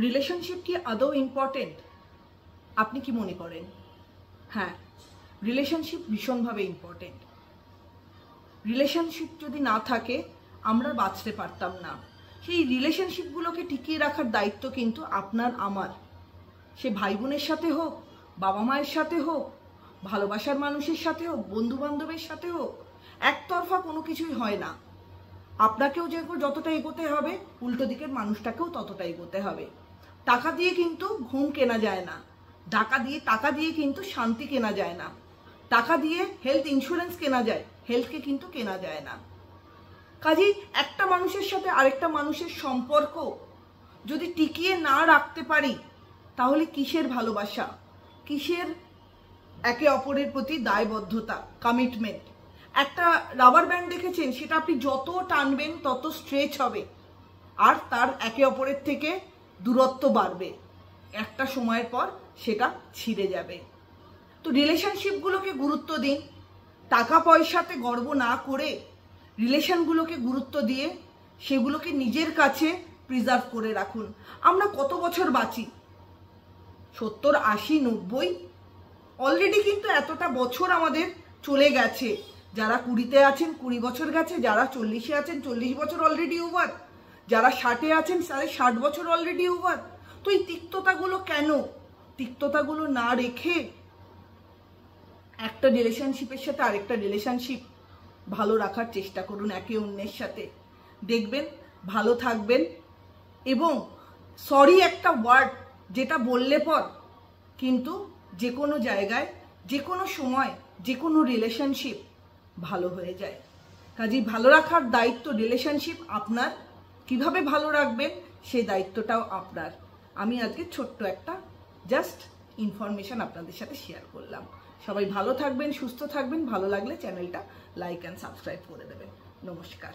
Relationship কি আদৌ important? আপনি কি মনে করেন? হ্যাঁ, রিলেশনশিপ ভীষণভাবে ইম্পর্টেন্ট। রিলেশনশিপ যদি না থাকে আমরা বাঁচতে পারতাম না। সেই রিলেশনশিপগুলোকে টিকিয়ে রাখার দায়িত্ব কিন্তু আপনার আমার। সে ভাই বোনের সাথে হোক, বাবা মায়ের সাথে হোক, ভালোবাসার মানুষের সাথে হোক, বন্ধু বান্ধবের সাথে হোক, একতরফা কোনো কিছুই হয় না। আপনাকেও যতটা এগোতে হবে, উল্টো দিকের মানুষটাকেও ততটা এগোতে হবে। টাকা দিয়ে কিন্তু ঘুম কেনা যায় না, টাকা দিয়ে কিন্তু শান্তি কেনা যায় না, টাকা দিয়ে হেলথ ইন্স্যুরেন্স কেনা যায়, হেলথকে কিন্তু কেনা যায় না। কাজেই একটা মানুষের সাথে আরেকটা মানুষের সম্পর্ক যদি টিকিয়ে না রাখতে পারি, তাহলে কিসের ভালোবাসা, কিসের একে অপরের প্রতি দায়বদ্ধতা, কমিটমেন্ট? একটা রাবার ব্যান্ড দেখেছেন, সেটা আপনি যত টানবেন তত স্ট্রেচ হবে আর তার একে অপরের থেকে দূরত্ব বাড়বে, একটা সময়ের পর সেটা ছিঁড়ে যাবে। তো রিলেশনশিপগুলোকে গুরুত্ব দিন, টাকা পয়সাতে গর্ব না করে রিলেশনগুলোকে গুরুত্ব দিয়ে সেগুলোকে নিজের কাছে প্রিজার্ভ করে রাখুন। আমরা কত বছর বাঁচি? 70, 80, 90? অলরেডি কিন্তু এতটা বছর আমাদের চলে গেছে। যারা 20-তে আছেন 20 বছর গেছে, যারা 40-এ আছেন 40 বছর অলরেডি ওভার, যারা 60-এ আছেন তাদের 60 বছর অলরেডি ওভার। তো এই তিক্ততাগুলো কেন? তিক্ততাগুলো না রেখে একটা রিলেশনশিপের সাথে আরেকটা রিলেশনশিপ ভালো রাখার চেষ্টা করুন একে অন্যের সাথে। দেখবেন ভালো থাকবেন। এবং সরি একটা ওয়ার্ড যেটা বললে পর কিন্তু যে কোনো জায়গায়, যে কোনো সময়, যে কোনো রিলেশনশিপ ভালো হয়ে যায়। কাজেই ভালো রাখার দায়িত্ব রিলেশনশিপ আপনার। কিভাবে ভালো রাখবেন সেই দায়িত্বটাও আপনার। আমি আজকে ছোট্ট একটা জাস্ট ইনফরমেশন আপনাদের সাথে শেয়ার করলাম। সবাই ভালো থাকবেন, সুস্থ থাকবেন। ভালো লাগলে চ্যানেলটা লাইক অ্যান্ড সাবস্ক্রাইব করে দেবেন। নমস্কার।